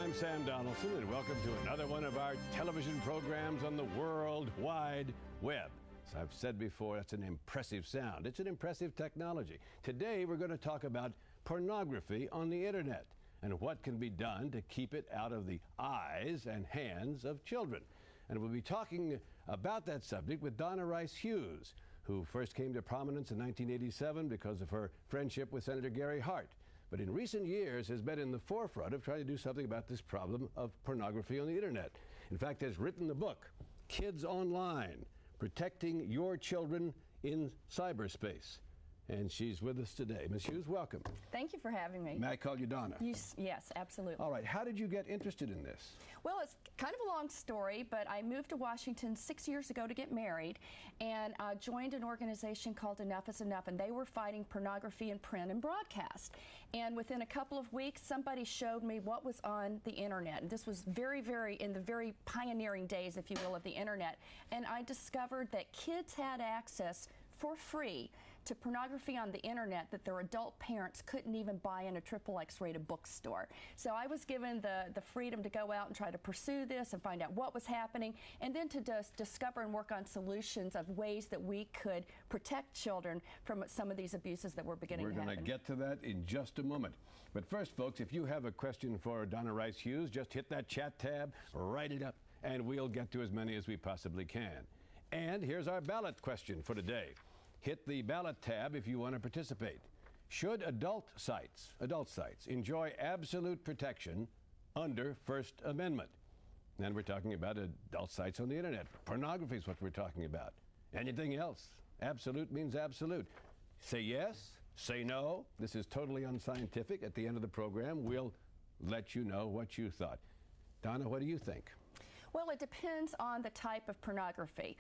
I'm Sam Donaldson, and welcome to another one of our television programs on the World Wide Web. As I've said before, that's an impressive sound. It's an impressive technology. Today, we're going to talk about pornography on the internet and what can be done to keep it out of the eyes and hands of children. And we'll be talking about that subject with Donna Hughes, who first came to prominence in 1987 because of her friendship with Senator Gary Hart, but in recent years has been in the forefront of trying to do something about this problem of pornography on the internet. In fact, has written the book, Kids Online, Protecting Your Children in Cyberspace. And she's with us today. Ms. Hughes, welcome. Thank you for having me. May I call you Donna? Yes, absolutely. All right. How did you get interested in this? Well, it's kind of a long story, but I moved to Washington 6 years ago to get married, and joined an organization called Enough is Enough, and they were fighting pornography in print and broadcast. And within a couple of weeks, somebody showed me what was on the internet. And this was very in the very pioneering days, if you will, of the internet. And I discovered that kids had access for free to pornography on the internet that their adult parents couldn't even buy in a XXX rated bookstore. So I was given the freedom to go out and try to pursue this and find out what was happening, and then to discover and work on solutions of ways that we could protect children from some of these abuses that were beginning to happen. We're going to get to that in just a moment. But first, folks, if you have a question for Donna Hughes, just hit that chat tab, write it up, and we'll get to as many as we possibly can. And here's our ballot question for today. Hit the ballot tab if you want to participate. Should adult sites enjoy absolute protection under First Amendment? And we're talking about adult sites on the internet. Pornography is what we're talking about. Anything else? Absolute means absolute. Say yes, say no. This is totally unscientific. At the end of the program, we'll let you know what you thought. Donna, what do you think? Well, it depends on the type of pornography.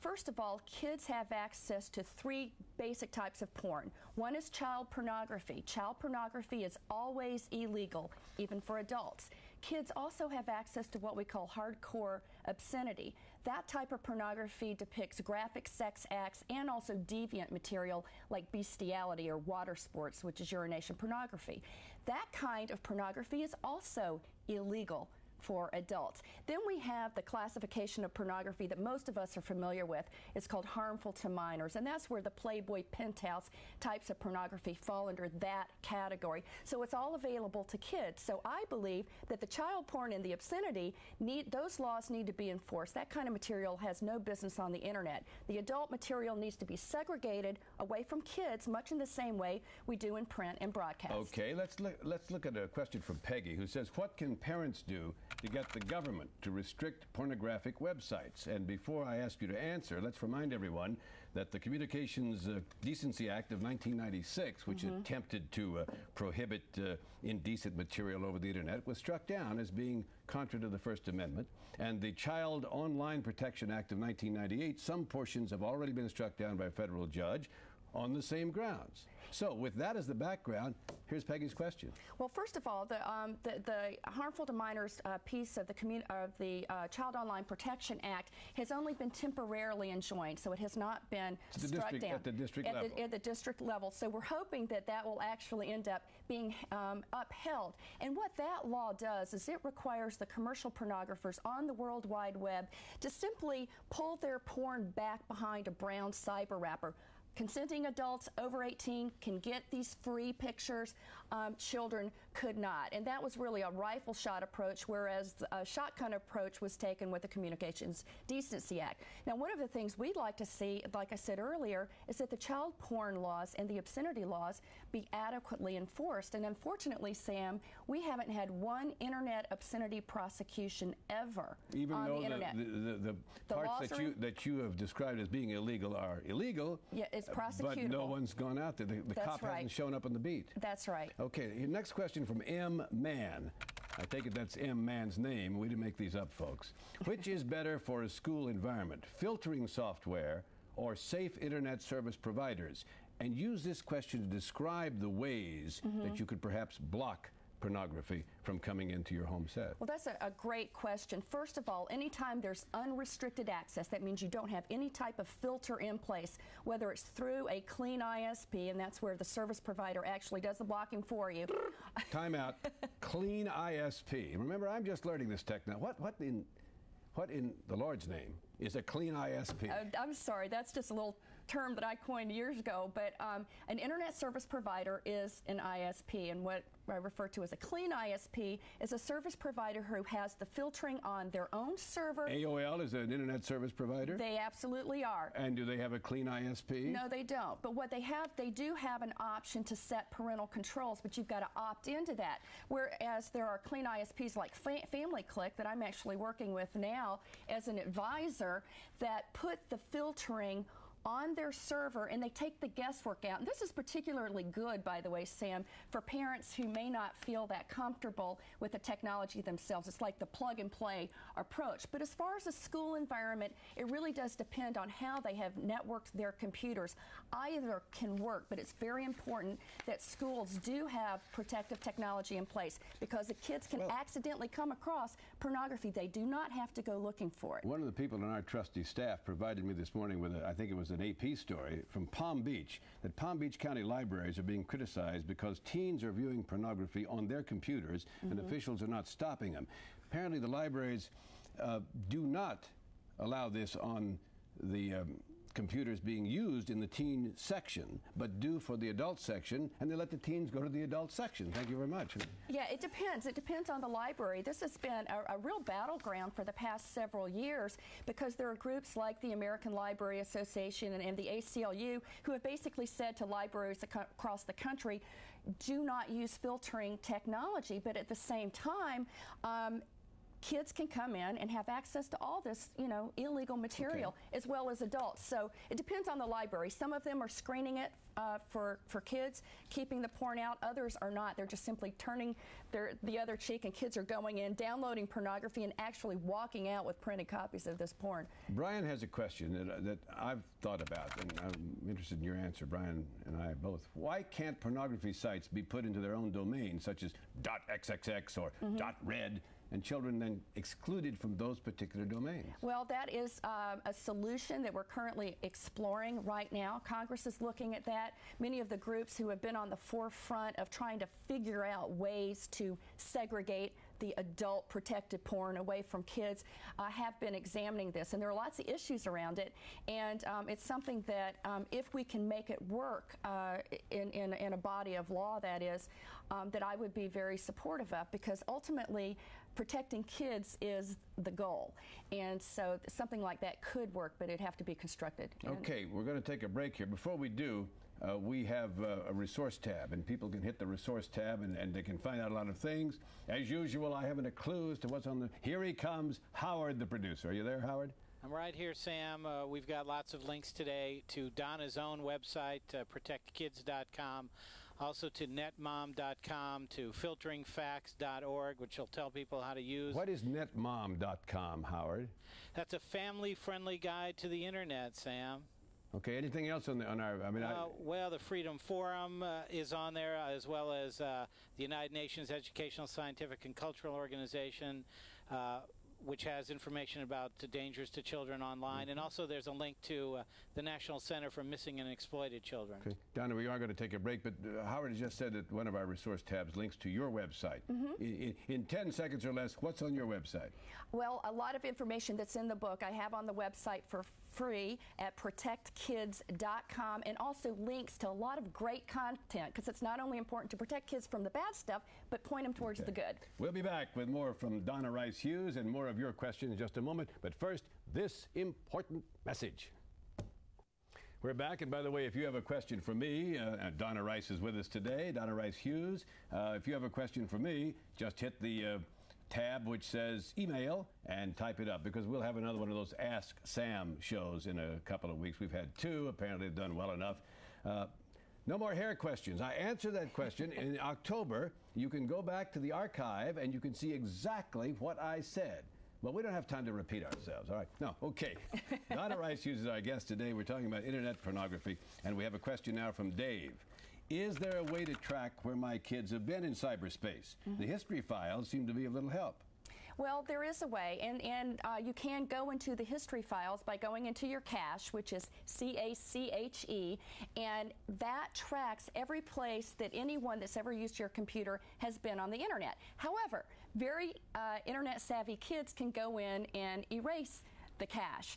First of all, kids have access to three basic types of porn. One is child pornography. Child pornography is always illegal, even for adults. Kids also have access to what we call hardcore obscenity. That type of pornography depicts graphic sex acts and also deviant material like bestiality or water sports, which is urination pornography. That kind of pornography is also illegal for adults. Then we have the classification of pornography that most of us are familiar with. It's called harmful to minors, and that's where the Playboy penthouse types of pornography fall under that category. So it's all available to kids. So I believe that the child porn and the obscenity, those laws need to be enforced. That kind of material has no business on the internet. The adult material needs to be segregated away from kids, much in the same way we do in print and broadcast. Okay, let's look at a question from Peggy, who says, what can parents do to get the government to restrict pornographic websites? And before I ask you to answer, let's remind everyone that the Communications Decency Act of 1996, which attempted to prohibit indecent material over the internet, was struck down as being contrary to the First Amendment. And the Child Online Protection Act of 1998, some portions have already been struck down by a federal judge on the same grounds. So with that as the background, here's Peggy's question. Well, first of all, the harmful to minors piece of the Child Online Protection Act has only been temporarily enjoined, so it has not been struck down at the district level. At the district level. So we're hoping that that will actually end up being upheld. And what that law does is it requires the commercial pornographers on the World Wide Web to simply pull their porn back behind a brown cyber wrapper. Consenting adults over 18 can get these free pictures. Children could not. And that was really a rifle shot approach, whereas a shotgun approach was taken with the Communications Decency Act. Now, one of the things we'd like to see, like I said earlier, is that the child porn laws and the obscenity laws be adequately enforced. And unfortunately, Sam, we haven't had one internet obscenity prosecution ever Even on though the internet. The parts that you have described as being illegal are illegal. Yeah, it's prosecutable. But no one's gone out there. The cop hasn't shown up on the beat. That's right. Okay, next question from M. Mann. I take it that's M. Mann's name. We didn't make these up, folks. Which is better for a school environment, filtering software or safe internet service providers? And use this question to describe the ways that you could perhaps block pornography from coming into your home set? Well, that's a great question. First of all, anytime there's unrestricted access, that means you don't have any type of filter in place, whether it's through a clean ISP, and that's where the service provider actually does the blocking for you. Time out. clean ISP. Remember, I'm just learning this technology. What in the Lord's name is a clean ISP? I'm sorry, that's just a little term that I coined years ago, but an internet service provider is an ISP, and what I refer to as a clean ISP is a service provider who has the filtering on their own server. AOL is an internet service provider? They absolutely are. And do they have a clean ISP? No, they don't. But what they have, they do have an option to set parental controls, but you've got to opt into that. Whereas there are clean ISPs like Family Click that I'm actually working with now as an advisor that put the filtering on their server, and they take the guesswork out. And this is particularly good, by the way, Sam, for parents who may not feel that comfortable with the technology themselves. It's like the plug-and-play approach. But as far as the school environment, it really does depend on how they have networked their computers. Either can work, but it's very important that schools do have protective technology in place, because the kids can accidentally come across pornography. They do not have to go looking for it. One of the people on our trustee staff provided me this morning with, I think it was an AP story from Palm Beach, that Palm Beach County libraries are being criticized because teens are viewing pornography on their computers, and officials are not stopping them. Apparently the libraries do not allow this on the computers being used in the teen section, but do for the adult section, and they let the teens go to the adult section. Thank you very much. Yeah, it depends. It depends on the library. This has been a real battleground for the past several years, because there are groups like the American Library Association and the ACLU who have basically said to libraries across the country, do not use filtering technology, but at the same time, kids can come in and have access to all this, illegal material, as well as adults. So it depends on the library. Some of them are screening it for kids, keeping the porn out. Others are not. They're just simply turning the other cheek, and kids are going in, downloading pornography, and actually walking out with printed copies of this porn. Brian has a question that I've thought about, and I'm interested in your answer, Brian and I both. Why can't pornography sites be put into their own domain, such as .xxx or .red, and children then excluded from those particular domains? Well, that is a solution that we're currently exploring right now. Congress is looking at that. Many of the groups who have been on the forefront of trying to figure out ways to segregate the adult protected porn away from kids have been examining this, and there are lots of issues around it, and it's something that if we can make it work in a body of law, that is, that I would be very supportive of, because ultimately protecting kids is the goal, and so something like that could work, but it'd have to be constructed. Okay, we're going to take a break here. Before we do, we have a resource tab, and people can hit the resource tab, and they can find out a lot of things. As usual, I haven't a clue as to what's on the... Here he comes, Howard, the producer. Are you there, Howard? I'm right here, Sam. We've got lots of links today to Donna's own website, protectkids.com, also to netmom.com, to filteringfacts.org, which will tell people how to use... What is netmom.com, Howard? That's a family-friendly guide to the internet, Sam. Okay, anything else on our... Well, the Freedom Forum is on there, as well as the United Nations Educational, Scientific, and Cultural Organization, which has information about the dangers to children online. And also there's a link to the National Center for Missing and Exploited Children. Okay. Donna, we are going to take a break, but Howard has just said that one of our resource tabs links to your website. In 10 seconds or less, what's on your website? Well, a lot of information that's in the book I have on the website for free at protectkids.com, and also links to a lot of great content, because it's not only important to protect kids from the bad stuff, but point them towards the good. We'll be back with more from Donna Rice Hughes and more of your questions in just a moment. But first, this important message. We're back, and by the way, if you have a question for me, Donna Rice is with us today, Donna Rice Hughes. If you have a question for me, just hit the tab which says email and type it up, because we'll have another one of those Ask Sam shows in a couple of weeks. We've had 2. Apparently they've done well enough. No more hair questions. I answered that question in October. You can go back to the archive and you can see exactly what I said. Well, we don't have time to repeat ourselves. All right. No, okay. Donna Rice Hughes is our guest today. We're talking about internet pornography, and we have a question now from Dave. Is there a way to track where my kids have been in cyberspace? The history files seem to be of little help. Well, there is a way, and you can go into the history files by going into your cache, which is CACHE, and that tracks every place that anyone that's ever used your computer has been on the internet. However, very internet-savvy kids can go in and erase the cache.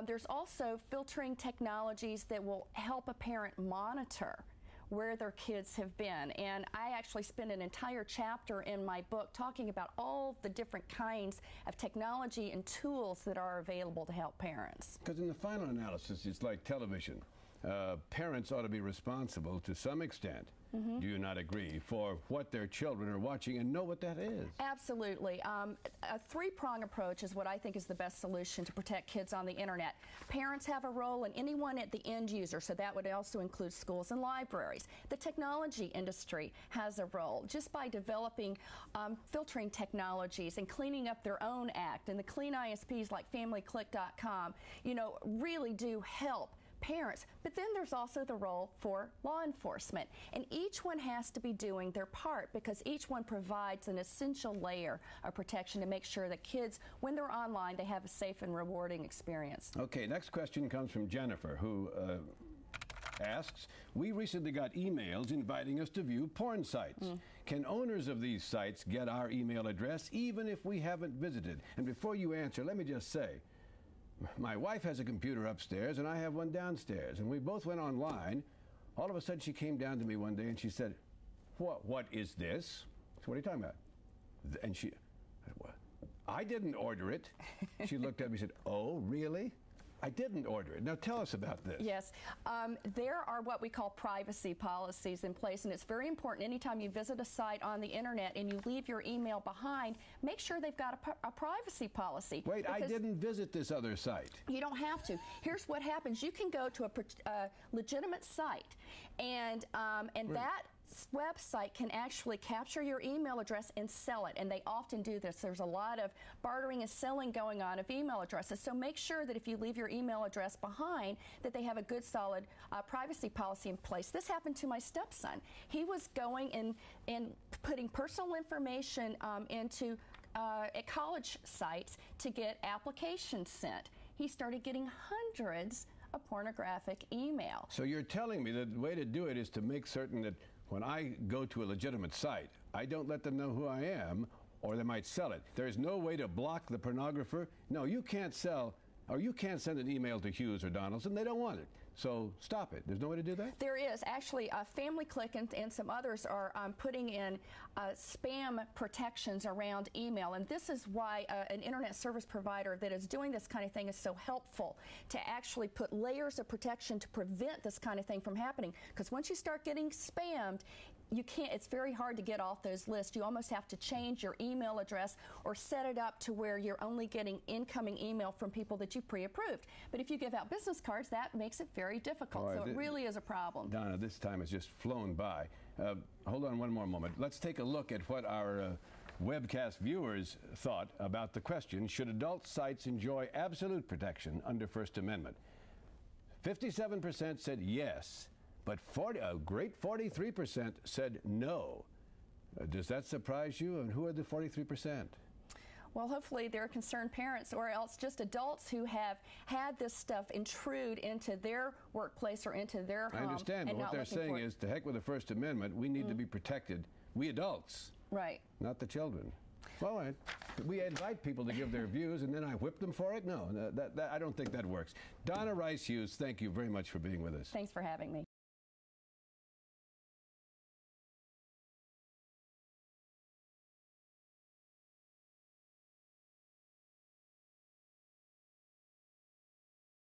There's also filtering technologies that will help a parent monitor where their kids have been. And I actually spend an entire chapter in my book talking about all the different kinds of technology and tools that are available to help parents. Because in the final analysis, it's like television. Parents ought to be responsible to some extent, do you not agree, for what their children are watching and know what that is? Absolutely. A three-prong approach is what I think is the best solution to protect kids on the internet. Parents have a role, and anyone at the end user, so that would also include schools and libraries. The technology industry has a role just by developing filtering technologies and cleaning up their own act. And the clean ISPs like FamilyClick.com, you know, really do help parents. But then there's also the role for law enforcement, and each one has to be doing their part because each one provides an essential layer of protection to make sure that kids, when they're online, they have a safe and rewarding experience. Okay, next question comes from Jennifer, who asks, we recently got emails inviting us to view porn sites. Can owners of these sites get our email address even if we haven't visited? And before you answer, let me just say, my wife has a computer upstairs and I have one downstairs, and we both went online. All of a sudden she came down to me one day and she said, what is this? So what are you talking about? And she, what? I didn't order it. She looked at me and said, oh, really? I didn't order it. Now tell us about this. Yes, there are what we call privacy policies in place, and it's very important anytime you visit a site on the internet and you leave your email behind, make sure they've got a privacy policy. Wait, I didn't visit this other site. You don't have to. Here's what happens. You can go to a legitimate site, and that website can actually capture your email address and sell it, and they often do this. There's a lot of bartering and selling going on of email addresses, so make sure that if you leave your email address behind that they have a good solid privacy policy in place. This happened to my stepson. He was going and putting personal information into at college sites to get applications sent. He started getting hundreds of pornographic email. So you're telling me that the way to do it is to make certain that when I go to a legitimate site, I don't let them know who I am, or they might sell it. There's no way to block the pornographer. No, you can't sell, or you can't send an email to Hughes or Donaldson. They don't want it. So stop it. There's no way to do that? There is. Actually, FamilyClick and some others are putting in spam protections around email. And this is why an internet service provider that is doing this kind of thing is so helpful, to actually put layers of protection to prevent this kind of thing from happening. Because once you start getting spammed, you can't, it's very hard to get off those lists. You almost have to change your email address or set it up to where you're only getting incoming email from people that you pre-approved. But if you give out business cards, that makes it very difficult. Right, so it really is a problem. Donna, this time has just flown by. Hold on one more moment. Let's take a look at what our webcast viewers thought about the question, should adult sites enjoy absolute protection under First Amendment? 57% said yes. But a great 43% said no. Does that surprise you? And who are the 43%? Well, hopefully they're concerned parents, or else just adults who have had this stuff intrude into their workplace or into their home. I understand, but what they're saying is, to heck with the First Amendment, we need to be protected. We adults. Right. Not the children. Well, we invite people to give their views, and then I whip them for it? No, I don't think that works. Donna Rice Hughes, thank you very much for being with us. Thanks for having me.